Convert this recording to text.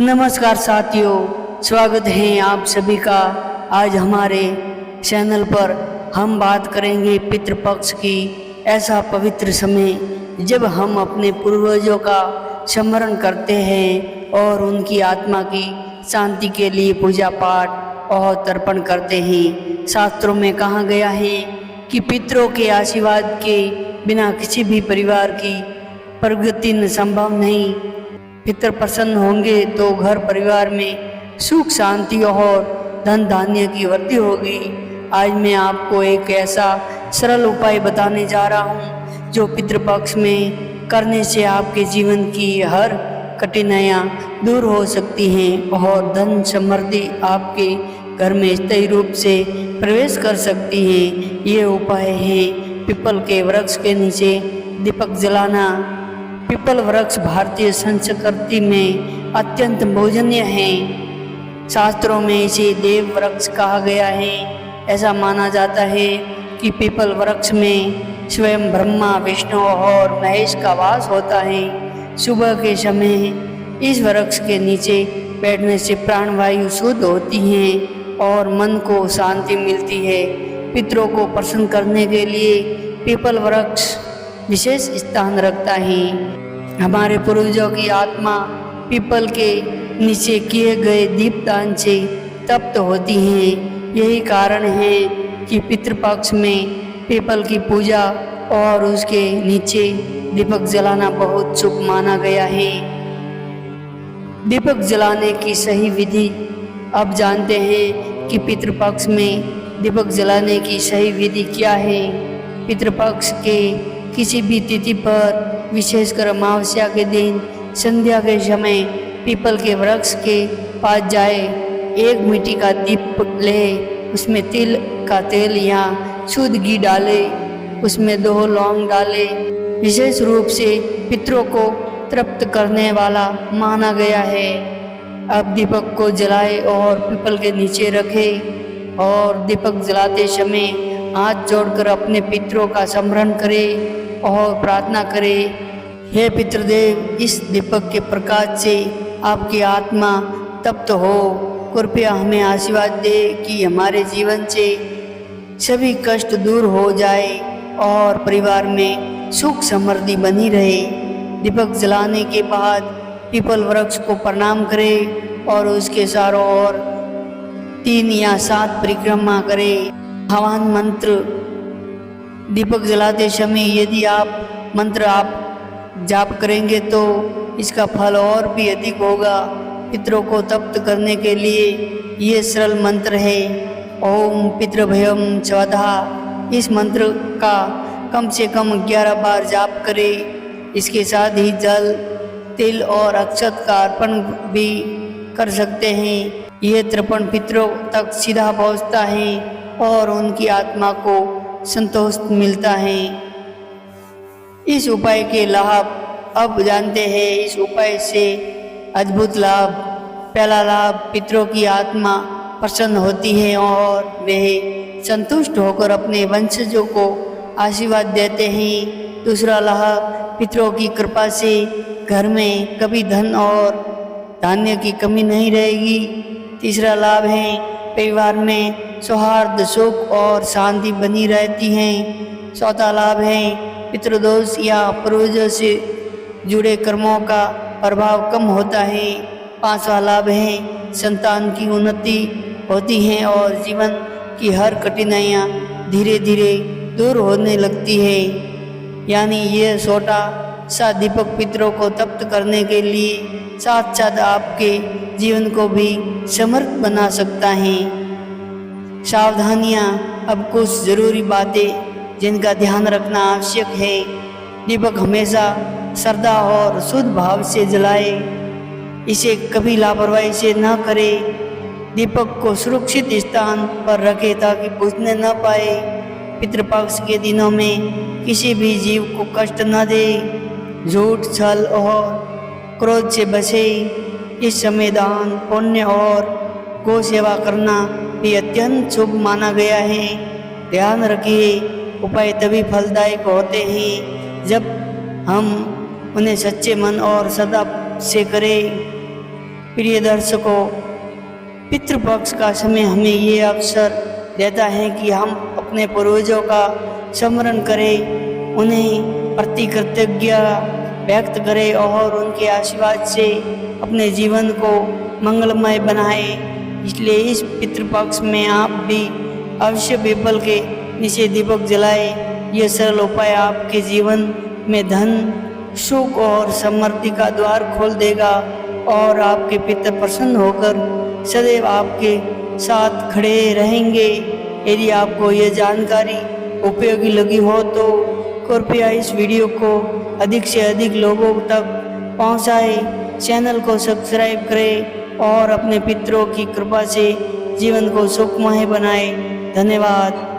नमस्कार साथियों, स्वागत है आप सभी का। आज हमारे चैनल पर हम बात करेंगे पितृपक्ष की। ऐसा पवित्र समय जब हम अपने पूर्वजों का स्मरण करते हैं और उनकी आत्मा की शांति के लिए पूजा पाठ और तर्पण करते हैं। शास्त्रों में कहा गया है कि पितरों के आशीर्वाद के बिना किसी भी परिवार की प्रगति संभव नहीं। पितर प्रसन्न होंगे तो घर परिवार में सुख शांति और धन धान्य की वृद्धि होगी। आज मैं आपको एक ऐसा सरल उपाय बताने जा रहा हूँ जो पितृपक्ष में करने से आपके जीवन की हर कठिनाइयाँ दूर हो सकती हैं और धन समृद्धि आपके घर में स्थायी रूप से प्रवेश कर सकती है। ये उपाय है पीपल के वृक्ष के नीचे दीपक जलाना। पीपल वृक्ष भारतीय संस्कृति में अत्यंत पूजनीय है। शास्त्रों में इसे देव वृक्ष कहा गया है। ऐसा माना जाता है कि पीपल वृक्ष में स्वयं ब्रह्मा, विष्णु और महेश का वास होता है। सुबह के समय इस वृक्ष के नीचे बैठने से प्राणवायु शुद्ध होती है और मन को शांति मिलती है। पितरों को प्रसन्न करने के लिए पीपल वृक्ष विशेष स्थान रखता है। हमारे पूर्वजों की आत्मा पीपल के नीचे किए गए दीपदान से तप्त होती है। यही कारण है कि पितृपक्ष में पीपल की पूजा और उसके नीचे दीपक जलाना बहुत शुभ माना गया है। दीपक जलाने की सही विधि अब जानते हैं कि पितृपक्ष में दीपक जलाने की सही विधि क्या है। पितृपक्ष के किसी भी तिथि पर, विशेषकर अमावस्या के दिन संध्या के समय पीपल के वृक्ष के पास जाए, एक मिट्टी का दीप ले, उसमें तिल का तेल या शुद्ध घी डाले, उसमें 2 लौंग डाले। विशेष रूप से पितरों को तृप्त करने वाला माना गया है। अब दीपक को जलाए और पीपल के नीचे रखे और दीपक जलाते समय हाथ जोड़कर अपने पितरों का स्मरण करे और प्रार्थना करे, हे पितृदेव, इस दीपक के प्रकाश से आपकी आत्मा तप्त हो। कृपया हमें आशीर्वाद दे कि हमारे जीवन से सभी कष्ट दूर हो जाए और परिवार में सुख समृद्धि बनी रहे। दीपक जलाने के बाद पीपल वृक्ष को प्रणाम करें और उसके चारों ओर 3 या 7 परिक्रमा करें। हवन मंत्र दीपक जलाते समय यदि आप मंत्र जाप करेंगे तो इसका फल और भी अधिक होगा। पितरों को तप्त करने के लिए ये सरल मंत्र है, ओम पितृभयं स्वधा। इस मंत्र का कम से कम 11 बार जाप करें। इसके साथ ही जल, तिल और अक्षत का अर्पण भी कर सकते हैं। ये तर्पण पितरों तक सीधा पहुंचता है और उनकी आत्मा को संतोष मिलता है। इस उपाय के लाभ अब जानते हैं। इस उपाय से अद्भुत लाभ। पहला लाभ, पितरों की आत्मा प्रसन्न होती है और वे संतुष्ट होकर अपने वंशजों को आशीर्वाद देते हैं। दूसरा लाभ, पितरों की कृपा से घर में कभी धन और धान्य की कमी नहीं रहेगी। तीसरा लाभ है, परिवार में सौहार्द, सुख और शांति बनी रहती है। चौथा लाभ है, पितृदोष या पूर्वजों से जुड़े कर्मों का प्रभाव कम होता है। पांचवा लाभ है, संतान की उन्नति होती है और जीवन की हर कठिनाइयाँ धीरे धीरे दूर होने लगती है। यानी ये छोटा सा दीपक पितरों को तप्त करने के लिए साथ साथ आपके जीवन को भी समृद्ध बना सकता है। सावधानियाँ, अब कुछ जरूरी बातें जिनका ध्यान रखना आवश्यक है। दीपक हमेशा श्रद्धा और शुद्ध भाव से जलाए। इसे कभी लापरवाही से न करे। दीपक को सुरक्षित स्थान पर रखे ताकि बुझने न पाए। पितृपक्ष के दिनों में किसी भी जीव को कष्ट न दे। झूठ, छल और क्रोध से बचे। इस समय दान, पुण्य और गौ सेवा करना भी अत्यंत शुभ माना गया है। ध्यान रखिए, उपाय तभी फलदायक होते हैं जब हम उन्हें सच्चे मन और श्रद्धा से करें। प्रिय दर्शकों, पितृपक्ष का समय हमें ये अवसर देता है कि हम अपने पूर्वजों का स्मरण करें, उन्हें प्रति कृतज्ञता व्यक्त करें और उनके आशीर्वाद से अपने जीवन को मंगलमय बनाएं। इसलिए इस पितृपक्ष में आप भी अवश्य पीपल के नीचे दीपक जलाएं। यह सरल उपाय आपके जीवन में धन, सुख और समृद्धि का द्वार खोल देगा और आपके पितर प्रसन्न होकर सदैव आपके साथ खड़े रहेंगे। यदि आपको ये जानकारी उपयोगी लगी हो तो कृपया इस वीडियो को अधिक से अधिक लोगों तक पहुंचाएं, चैनल को सब्सक्राइब करें और अपने पितरों की कृपा से जीवन को सुखमय बनाएं। धन्यवाद।